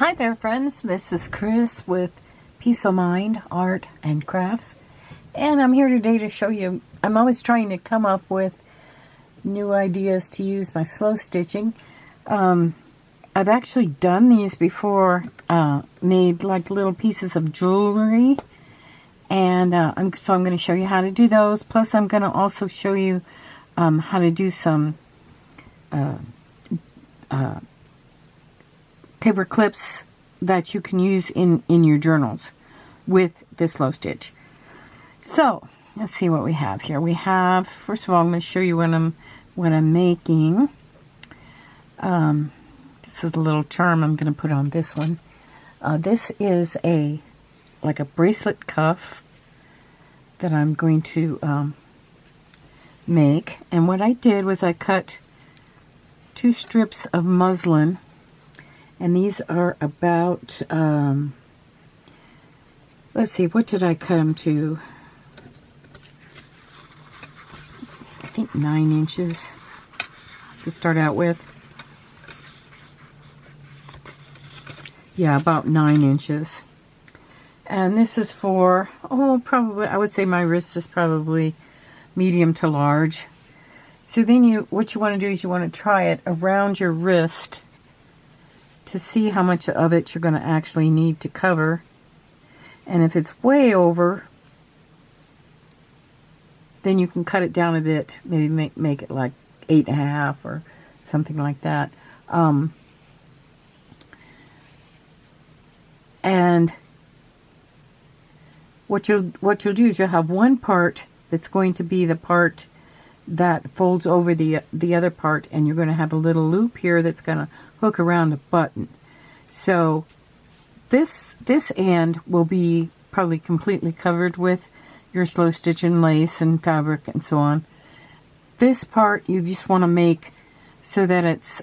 Hi there, friends. This is Chris with Peace of Mind Art and Crafts, and I'm here today to show you. I'm always trying to come up with new ideas to use my slow stitching. I've actually done these before, made like little pieces of jewelry, and so I'm going to show you how to do those. Plus, I'm going to also show you how to do some paper clips that you can use in your journals with this slow stitch. So let's see what we have here. We have, first of all, I'm going to show you what I'm making. This is a little charm I'm going to put on this one. This is like a bracelet cuff that I'm going to make. And what I did was I cut 2 strips of muslin. And these are about, let's see, what did I cut them to? I think 9 inches to start out with. Yeah, about 9 inches. And this is for, probably, I would say my wrist is probably medium to large. So then what you want to do is you want to try it around your wrist to see how much of it you're going to actually need to cover. And if it's way over, then you can cut it down a bit, maybe make it like 8.5 or something like that. And what you'll do is you'll have one part that's going to be the part that folds over the other part, and you're going to have a little loop here that's going to hook around a button. So this end will be probably completely covered with your slow stitch and lace and fabric and so on. This part you just want to make so that it's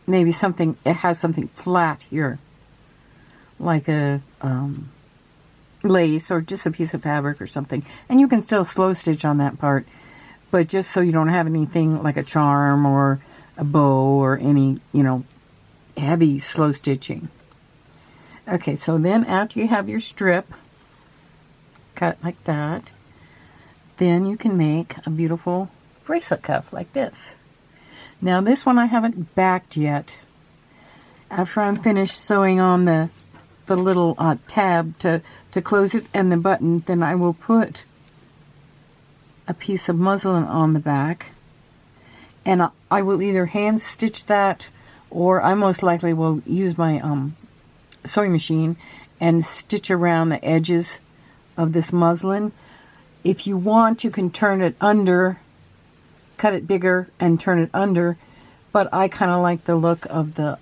maybe something, it has something flat here, like a lace or just a piece of fabric or something, and you can still slow stitch on that part, but just so you don't have anything like a charm or a bow or any, heavy slow stitching. Okay, so then after you have your strip cut like that, then you can make a beautiful bracelet cuff like this. Now this one I haven't backed yet. After I'm finished sewing on the little tab to close it and the button, then I will put a piece of muslin on the back, and I will either hand stitch that, or I most likely will use my sewing machine and stitch around the edges of this muslin. If you want, you can turn it under, cut it bigger and turn it under, but I kind of like the look of the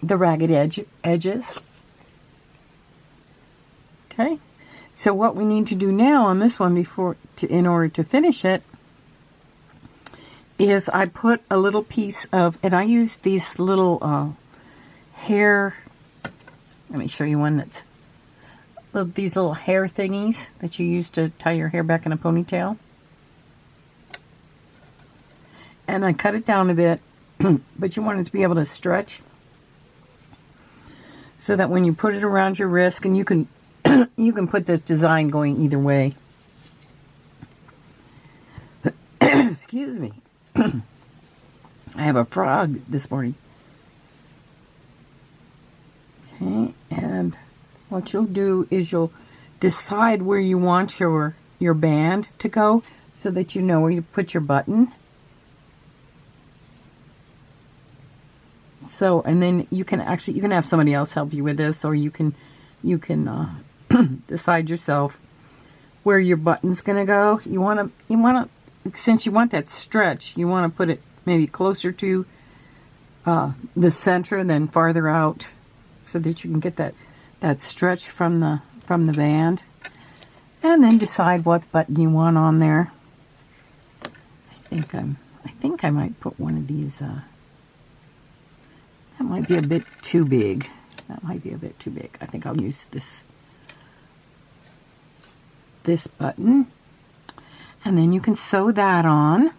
ragged edges. Okay, so what we need to do now on this one in order to finish it is I put a little piece of, and I use these little hair, let me show you one that's, these little hair thingies that you use to tie your hair back in a ponytail. And I cut it down a bit, but you want it to be able to stretch so that when you put it around your wrist, and you can put this design going either way. Excuse me. I have a frog this morning. Okay, and what you'll do is you'll decide where you want your band to go so that you know where you put your button. So, and then you can have somebody else help you with this, or you can decide yourself where your button's gonna go. You wanna, since you want that stretch, you want to put it maybe closer to the center and then farther out, so that you can get that stretch from the band, and then decide what button you want on there. I think I might put one of these. That might be a bit too big. I think I'll use this button, and then you can sew that on.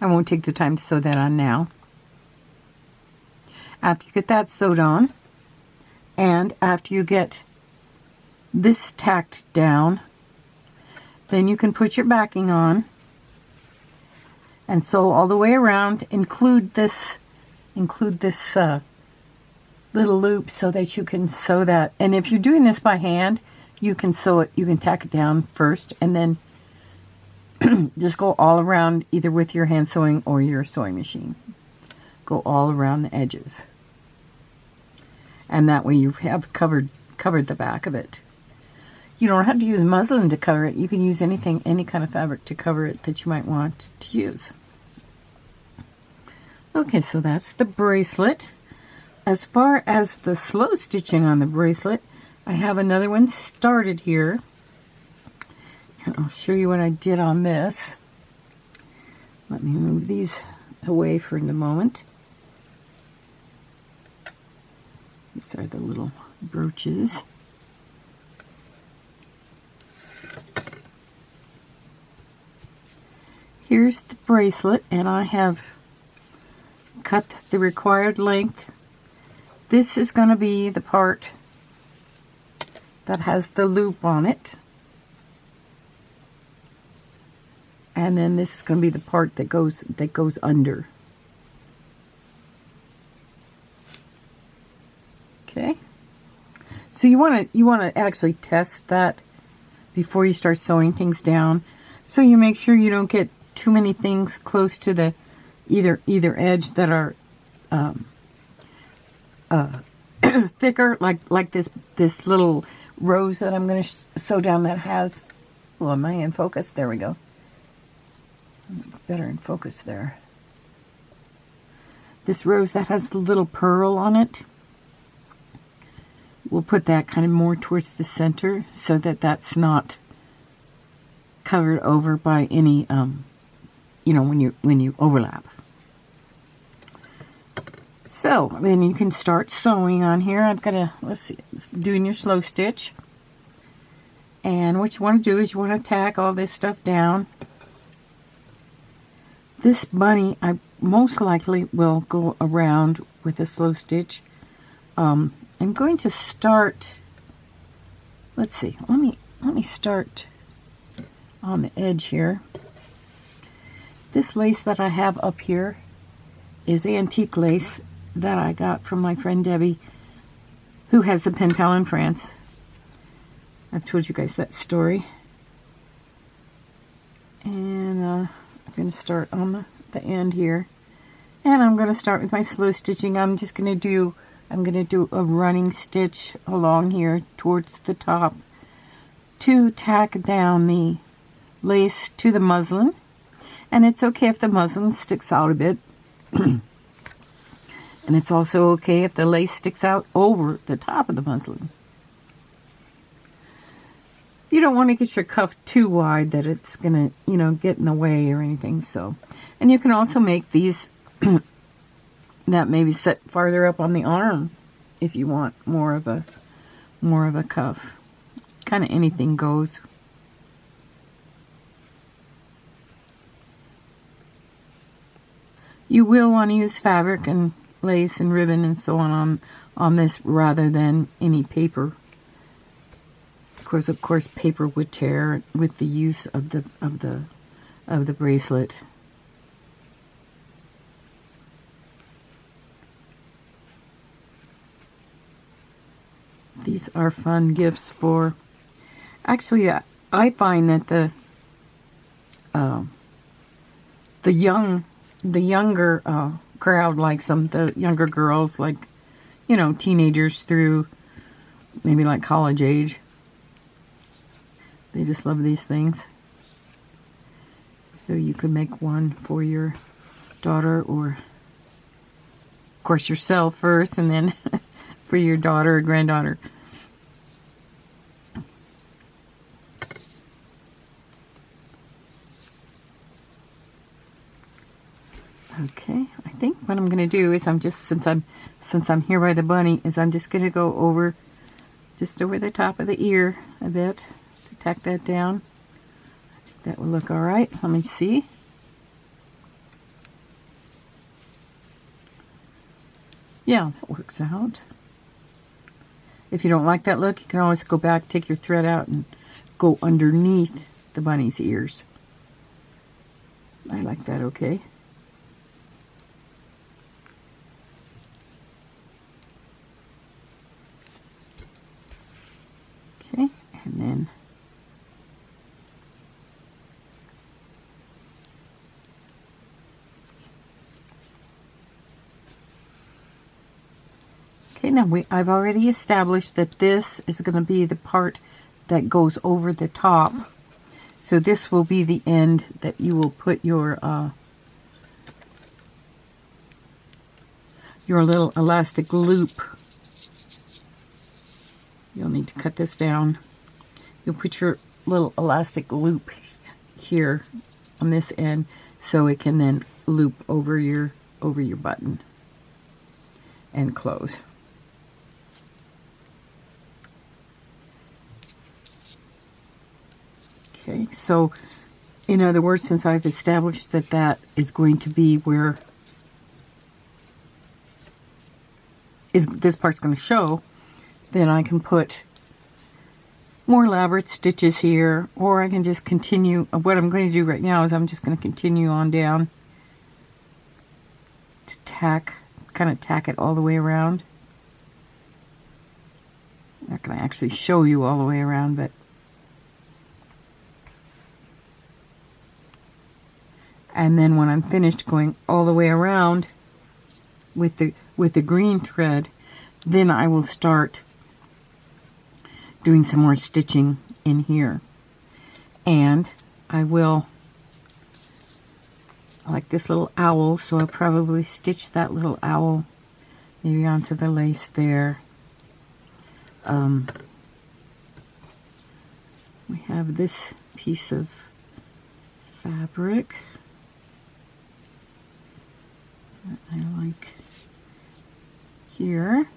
I won't take the time to sew that on now. After you get that sewed on, and after you get this tacked down, then you can put your backing on and sew all the way around. Include this little loop so that you can sew that. And if you're doing this by hand, you can sew it, you can tack it down first and then just go all around, either with your hand sewing or your sewing machine. Go all around the edges. And that way you have covered the back of it. You don't have to use muslin to cover it. You can use anything, any kind of fabric to cover it that you might want to use. Okay, so that's the bracelet. As far as the slow stitching on the bracelet, I have another one started here. And I'll show you what I did on this. Let me move these away for the moment. These are the little brooches. Here's the bracelet, and I have cut the required length. This is going to be the part that has the loop on it. And then this is going to be the part that goes under. Okay. So you want to actually test that before you start sewing things down. So you make sure you don't get too many things close to the either edge that are thicker, like this little rose that I'm going to sew down that has. Well, am I in focus? There we go. Better in focus there. This rose that has the little pearl on it, we'll put that kind of more towards the center so that that's not covered over by any, you know, when you overlap. So then you can start sewing on here. I've got to, let's see, doing your slow stitch. And what you want to do is you want to tack all this stuff down. This bunny, I most likely will go around with a slow stitch. I'm going to start, let's see, let me start on the edge here. This lace that I have up here is antique lace that I got from my friend Debbie, who has a pen pal in France. I've told you guys that story. And I'm going to start on the end here. And I'm going to start with my slow stitching. I'm going to do a running stitch along here towards the top to tack down the lace to the muslin. And it's okay if the muslin sticks out a bit. And it's also okay if the lace sticks out over the top of the muslin. You don't want to get your cuff too wide that it's going to, you know, get in the way or anything. So, and you can also make these that maybe set farther up on the arm if you want more of a cuff. Kind of anything goes. You will want to use fabric and lace and ribbon and so on this rather than any paper. Of course, paper would tear with the use of the bracelet. These are fun gifts for. Actually, I find that the younger crowd likes them. The younger girls, like, you know, teenagers through maybe like college age. They just love these things. So you could make one for your daughter, or of course yourself first, and then for your daughter or granddaughter. Okay, I think what I'm going to do is I'm just, since I'm here by the bunny, is I'm just going to go over, just over the top of the ear a bit to tack that down. I think that will look all right. Let me see. Yeah, that works out. If you don't like that look, you can always go back, take your thread out, and go underneath the bunny's ears. I like that, okay. Okay, and then okay, now I've already established that this is going to be the part that goes over the top. So this will be the end that you will put your little elastic loop. You'll need to cut this down. You'll put your little elastic loop here on this end so it can then loop over your button and close. Okay, so in other words, since I've established that that is going to be where this part's going to show, then I can put more elaborate stitches here, or I can just continue. What I'm going to do right now is I'm just going to continue on down to kind of tack it all the way around. I'm not going to actually show you all the way around, but and then when I'm finished going all the way around with the green thread, then I will start doing some more stitching in here. And I like this little owl, so I'll probably stitch that little owl maybe onto the lace there. We have this piece of fabric that I like here.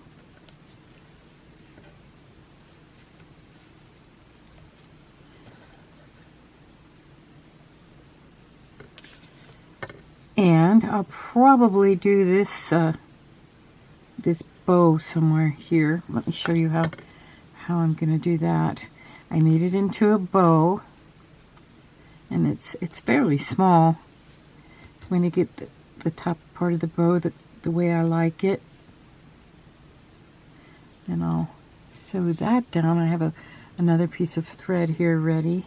And I'll probably do this this bow somewhere here. Let me show you how I'm going to do that. I made it into a bow, and it's fairly small. I'm going to get the top part of the bow the way I like it. Then I'll sew that down. I have another piece of thread here ready.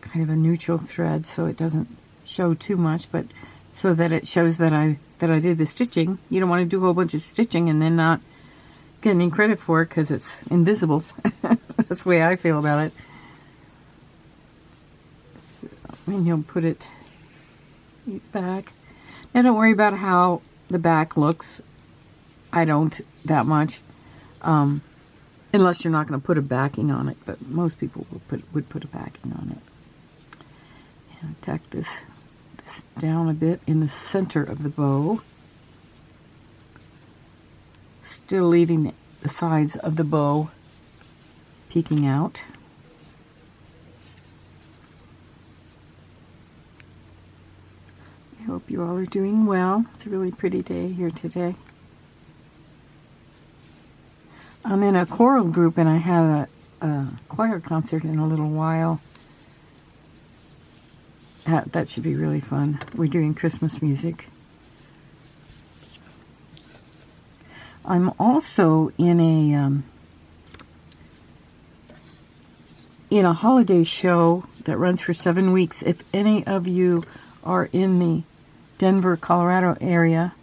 Kind of a neutral thread, so it doesn't show too much, but so that it shows that I did the stitching. You don't want to do a whole bunch of stitching and then not get any credit for it because it's invisible. That's the way I feel about it. And you'll put it back. Now don't worry about how the back looks. I don't that much, unless you're not going to put a backing on it, but most people would put a backing on it. And tack this down a bit in the center of the bow, still leaving the sides of the bow peeking out. I hope you all are doing well. It's a really pretty day here today. I'm in a choral group and I have a choir concert in a little while. That should be really fun. We're doing Christmas music. I'm also in a holiday show that runs for 7 weeks. If any of you are in the Denver, Colorado area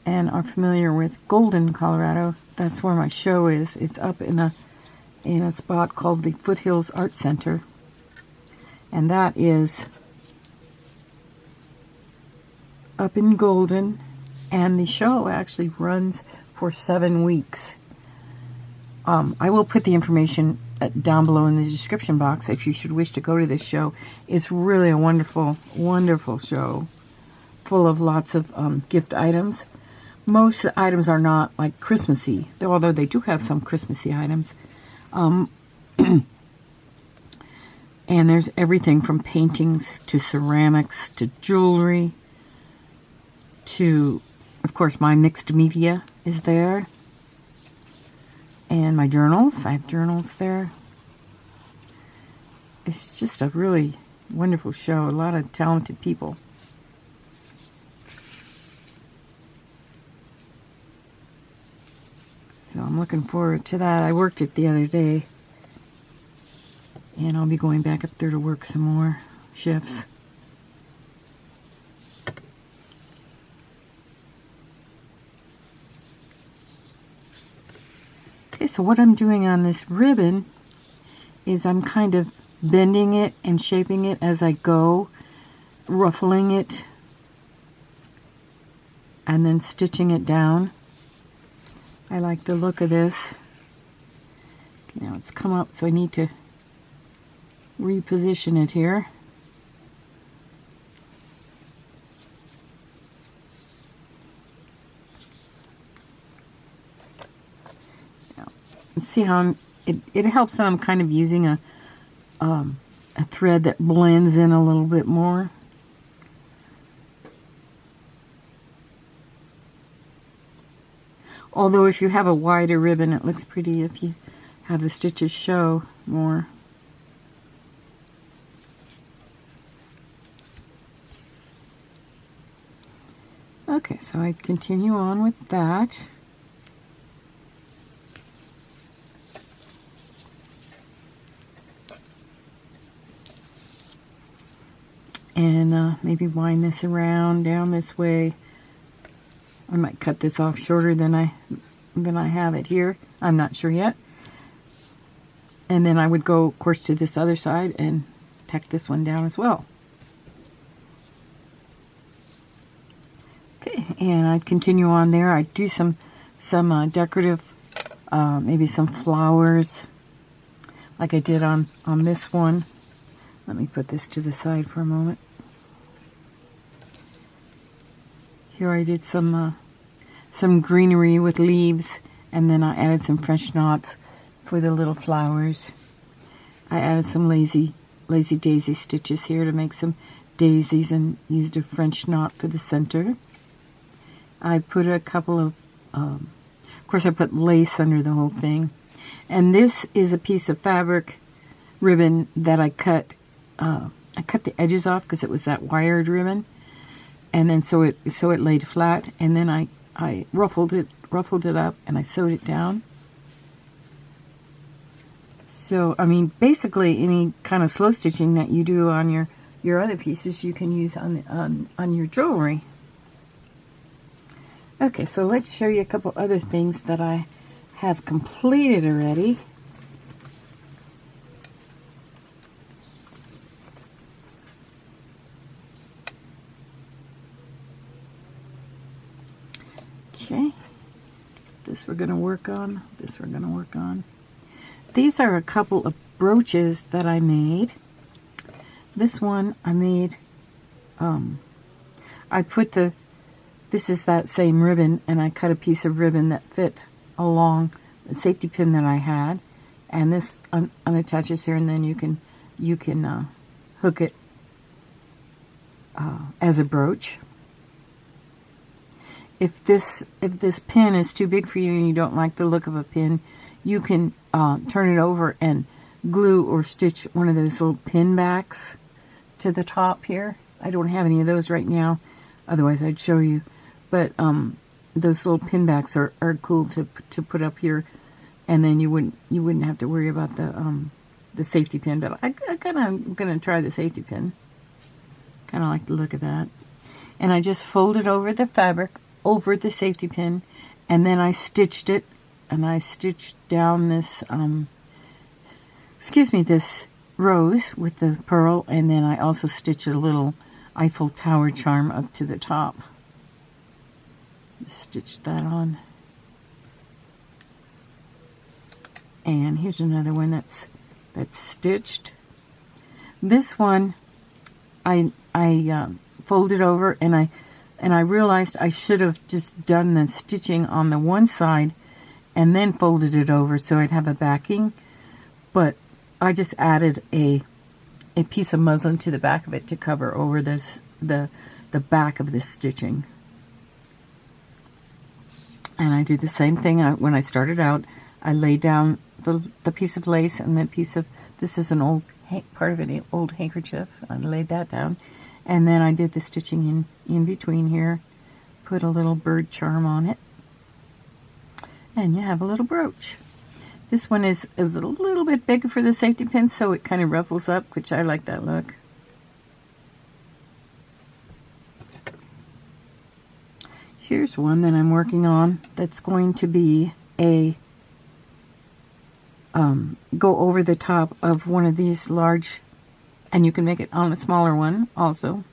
and are familiar with Golden, Colorado, that's where my show is. It's up in a spot called the Foothills Art Center. And that is up in Golden, and the show actually runs for 7 weeks. I will put the information down below in the description box if you should wish to go to this show. It's really a wonderful, wonderful show, full of lots of gift items. Most items are not like Christmassy, although they do have some Christmassy items. And there's everything from paintings to ceramics to jewelry to of course, my mixed media is there. And my journals. I have journals there. It's just a really wonderful show. A lot of talented people. So I'm looking forward to that. I worked it the other day. And I'll be going back up there to work some more shifts. Okay, so what I'm doing on this ribbon is I'm kind of bending it and shaping it as I go, ruffling it, and then stitching it down. I like the look of this. Now it's come up, so I need to reposition it here. See how it helps that I'm kind of using a thread that blends in a little bit more. Although if you have a wider ribbon, it looks pretty if you have the stitches show more. Okay, so I continue on with that. And maybe wind this around down this way. I might cut this off shorter than I have it here. I'm not sure yet. And then I would go, of course, to this other side and tack this one down as well. Okay, and I'd continue on there. I'd do some decorative, maybe some flowers, like I did on this one. Let me put this to the side for a moment. Here I did some greenery with leaves, and then I added some French knots for the little flowers. I added some lazy daisy stitches here to make some daisies and used a French knot for the center. I put a couple of course I put lace under the whole thing. And this is a piece of fabric ribbon that I cut the edges off because it was that wired ribbon. And then so it laid flat, and then I ruffled it up, and I sewed it down. So I mean, basically any kind of slow stitching that you do on your other pieces, you can use on your jewelry. Okay, so let's show you a couple other things that I have completed already. Okay, this we're going to work on. These are a couple of brooches that I made. This one I made, this is that same ribbon, and I cut a piece of ribbon that fit along the safety pin that I had, and this unattaches here, and then you can hook it as a brooch. If this pin is too big for you and you don't like the look of a pin, you can turn it over and glue or stitch one of those little pin backs to the top here. I don't have any of those right now, otherwise I'd show you. But those little pin backs are cool to put up here, and then you wouldn't have to worry about the safety pin. But I'm gonna try the safety pin. Kind of like the look of that. And I just folded over the fabric over the safety pin, and then I stitched it, and I stitched down this this rose with the pearl, and then I also stitched a little Eiffel Tower charm up to the top. Stitch that on. And here's another one that's stitched. This one I folded over, and I realized I should have just done the stitching on the one side and then folded it over so I'd have a backing, but I just added a piece of muslin to the back of it to cover over the back of this stitching. And I did the same thing when I started out. I laid down the piece of lace and the piece of, this is an old part of an old handkerchief. I laid that down. And then I did the stitching in between here. Put a little bird charm on it. And you have a little brooch. This one is a little bit bigger for the safety pin, so it kind of ruffles up, which I like that look. Here's one that I'm working on that's going to be a go over the top of one of these large, and you can make it on a smaller one also,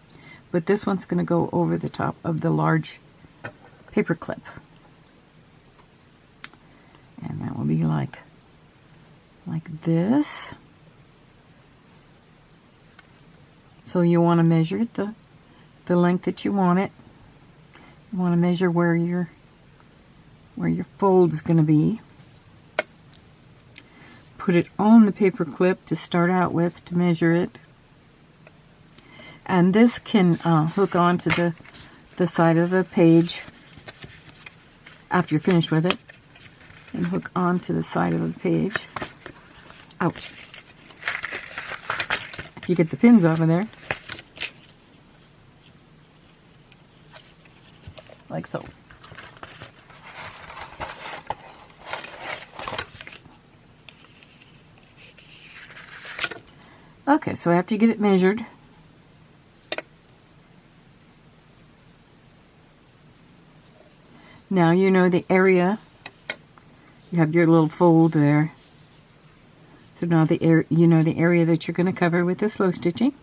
but this one's going to go over the top of the large paper clip, and that will be like this. So you want to measure it the length that you want it. You want to measure where your fold is going to be. Put it on the paper clip to start out with to measure it. And this can hook onto the side of the page after you're finished with it. And hook onto the side of the page. Ouch. If you get the pins off of there. Like so. Okay, so after you get it measured, now you know the area. You have your little fold there. So now you know the area that you're going to cover with the slow stitching.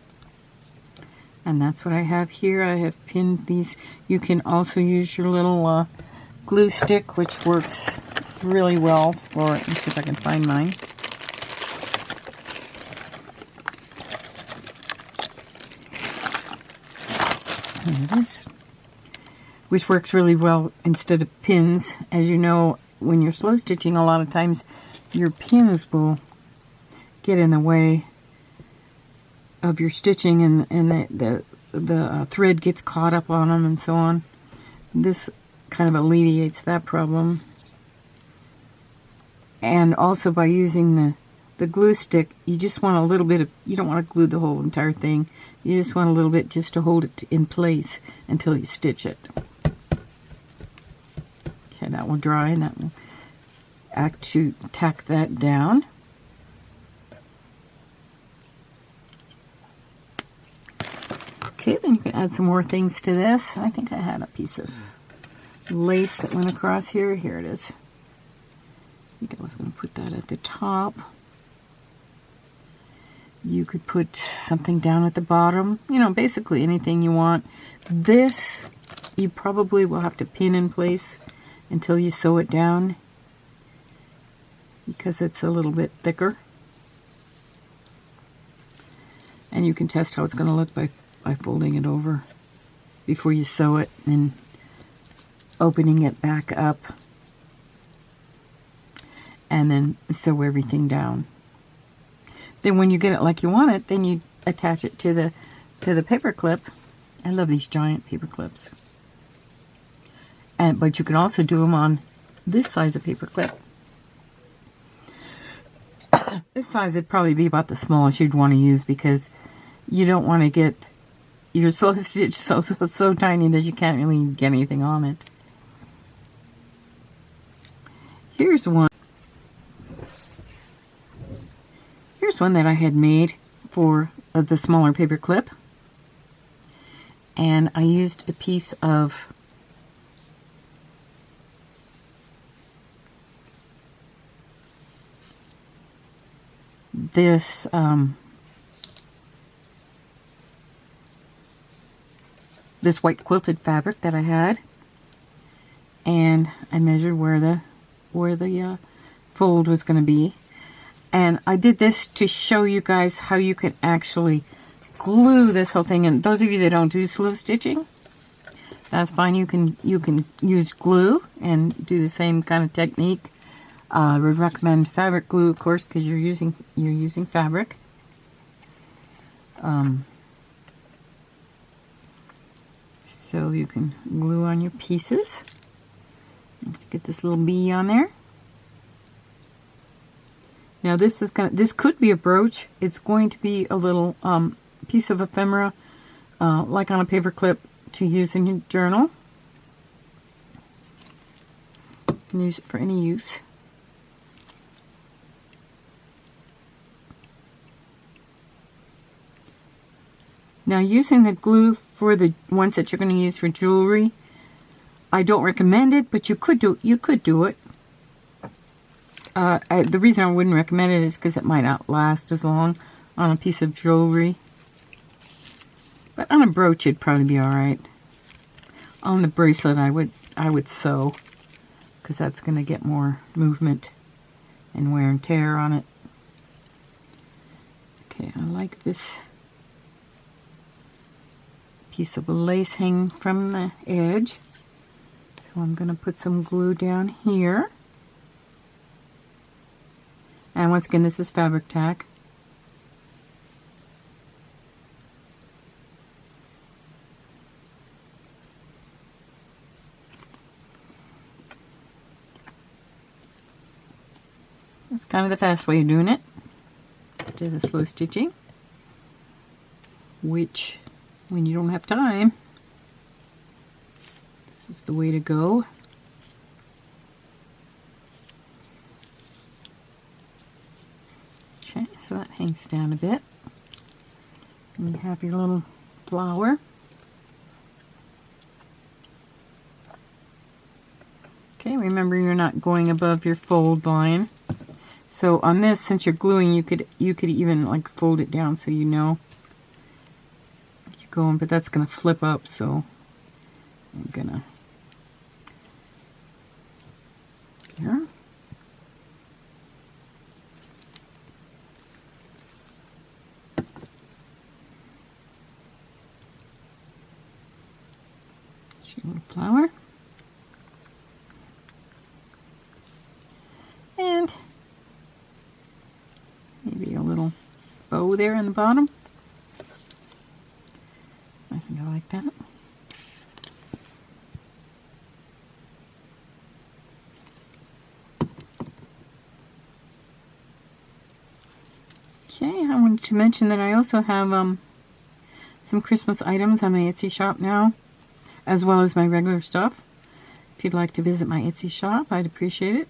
And that's what I have here. I have pinned these. You can also use your little glue stick, which works really well for, let me see if I can find mine. There it is. Which works really well instead of pins. As you know, when you're slow stitching, a lot of times your pins will get in the way of your stitching, and the thread gets caught up on them and so on. This kind of alleviates that problem. And also by using the glue stick, you just want a little bit of, you don't want to glue the whole entire thing. You just want a little bit just to hold it in place until you stitch it. Okay, that will dry, and that will actually tack that down. Okay, then you can add some more things to this. I think I had a piece of lace that went across here. Here it is. I think I was going to put that at the top. You could put something down at the bottom. You know, basically anything you want. This, you probably will have to pin in place until you sew it down, because it's a little bit thicker. And you can test how it's going to look by folding it over before you sew it and opening it back up, and then sew everything down. Then when you get it like you want it, then you attach it to the paper clip. I love these giant paper clips. But you can also do them on this size of paper clip. This size would probably be about the smallest you'd want to use, because you don't want to get your slow stitch so tiny that you can't really get anything on it. Here's one. Here's one that I had made for the smaller paper clip. And I used a piece of this this white quilted fabric that I had, and I measured where the fold was going to be. And I did this to show you guys how you can actually glue this whole thing. And those of you that don't do slow stitching, that's fine. You can use glue and do the same kind of technique. I would recommend fabric glue, of course, because you're using fabric. So you can glue on your pieces. Let's get this little bee on there. Now this could be a brooch. It's going to be a little piece of ephemera, like on a paper clip, to use in your journal. You can use it for any use. Now, using the glue for the ones that you're going to use for jewelry, I don't recommend it, but you could do it. The reason I wouldn't recommend it is because it might not last as long on a piece of jewelry. But on a brooch, it'd probably be all right. On the bracelet, I would sew, because that's going to get more movement and wear and tear on it. Okay, I like this piece of lace hanging from the edge. So I'm going to put some glue down here. And once again, this is fabric tack. That's kind of the fast way of doing it. Do the slow stitching, which, when you don't have time, this is the way to go. Okay, so that hangs down a bit. And you have your little flower. Okay, remember you're not going above your fold line. So on this, since you're gluing, you could even like fold it down so you know you're going, but that's gonna flip up, so I'm gonna here. Your little flower. And maybe a little bow there in the bottom. I think I like that. Okay, I wanted to mention that I also have some Christmas items on my Etsy shop now, as well as my regular stuff. If you'd like to visit my Etsy shop, I'd appreciate it.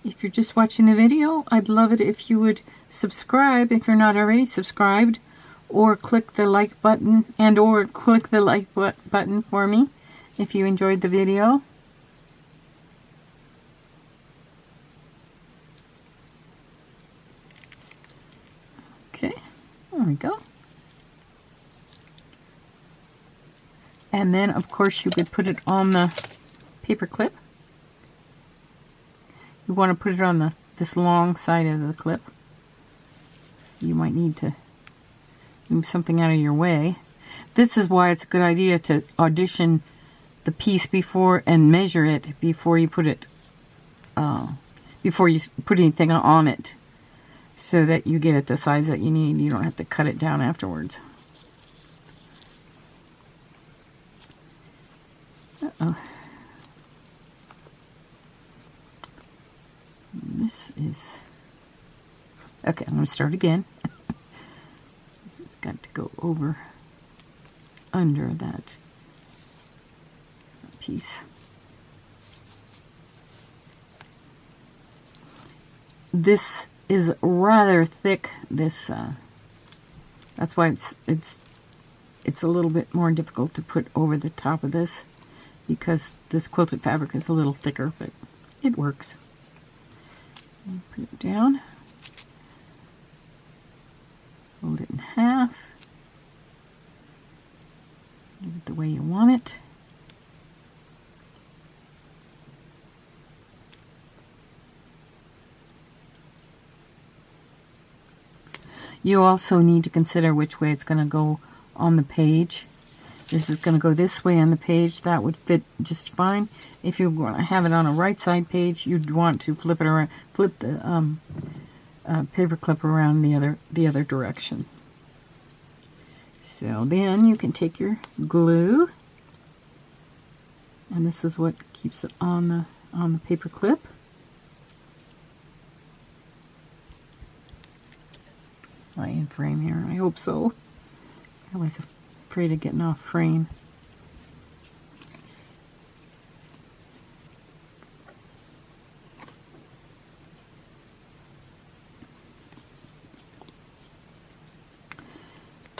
If you're just watching the video, I'd love it if you would subscribe if you're not already subscribed, or click the like button, or click the like button for me if you enjoyed the video. Okay, there we go. And then, of course, you could put it on the paper clip. You want to put it on this long side of the clip. You might need to move something out of your way. This is why it's a good idea to audition the piece before and measure it before you put it, before you put anything on it, so that you get it the size that you need. You don't have to cut it down afterwards. Uh-oh. This is... Okay, I'm going to start again. It's got to go over under that piece. This is rather thick. This that's why it's a little bit more difficult to put over the top of this, because this quilted fabric is a little thicker, but it works. Put it down, fold it in half, give it the way you want it. You also need to consider which way it's going to go on the page. This is going to go this way on the page. That would fit just fine. If you want to have it on a right side page, you'd want to flip it around, flip the paper clip around the other direction. So then you can take your glue And this is what keeps it on the paper clip. Am I in frame here? I hope so. I'm always afraid of getting off frame.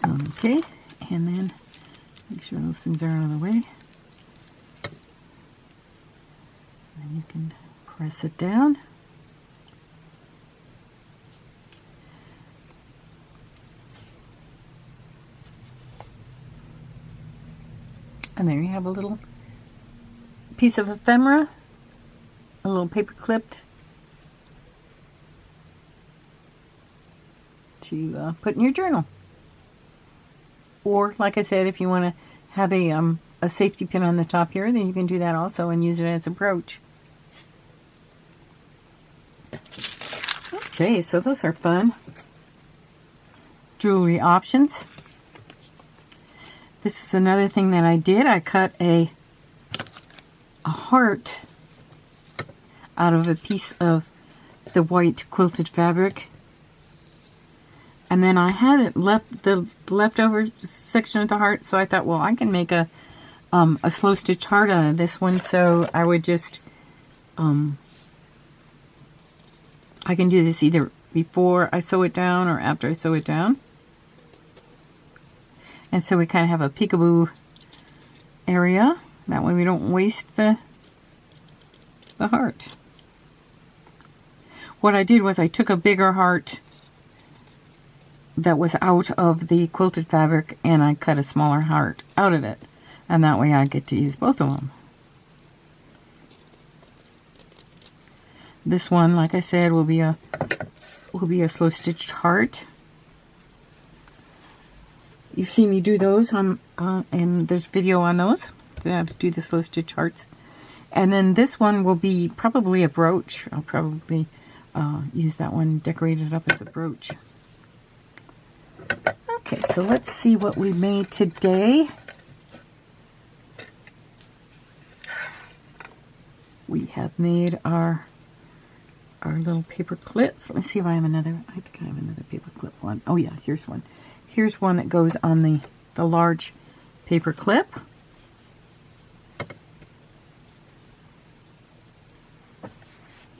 Okay, and then make sure those things are out of the way. And you can press it down. And there you have a little piece of ephemera, a little paper clipped to put in your journal. Or, like I said, if you want to have a safety pin on the top here, then you can do that also and use it as a brooch. Okay, so those are fun jewelry options. This is another thing that I did. I cut a heart out of a piece of the white quilted fabric. And then I had it the leftover section of the heart, so I thought, well, I can make a slow stitch heart out of this one. So I would just, I can do this either before I sew it down or after I sew it down. And so we kind of have a peekaboo area. That way we don't waste the heart. What I did was I took a bigger heart that was out of the quilted fabric and I cut a smaller heart out of it. And that way I get to use both of them. This one, like I said, will be a slow stitched heart. You've seen me do those and there's video on those. So I have to do the slow stitch hearts. And then this one will be probably a brooch. I'll probably use that one, decorate it up as a brooch. Okay, so let's see what we made today. We have made our little paper clips. Let me see if I have another. I think I have another paper clip one. Oh yeah, here's one. Here's one that goes on the large paper clip.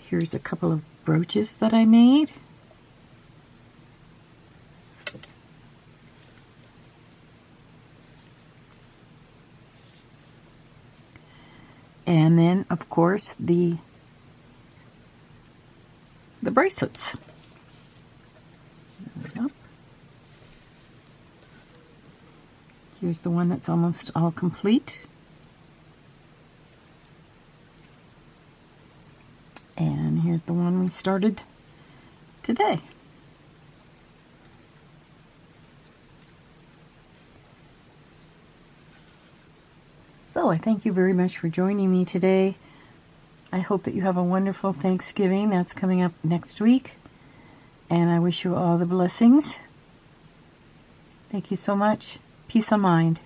Here's a couple of brooches that I made. And then, of course, the bracelets. There we go. Here's the one that's almost all complete. And here's the one we started today. So I thank you very much for joining me today. I hope that you have a wonderful Thanksgiving. That's coming up next week. And I wish you all the blessings. Thank you so much. Peace of mind.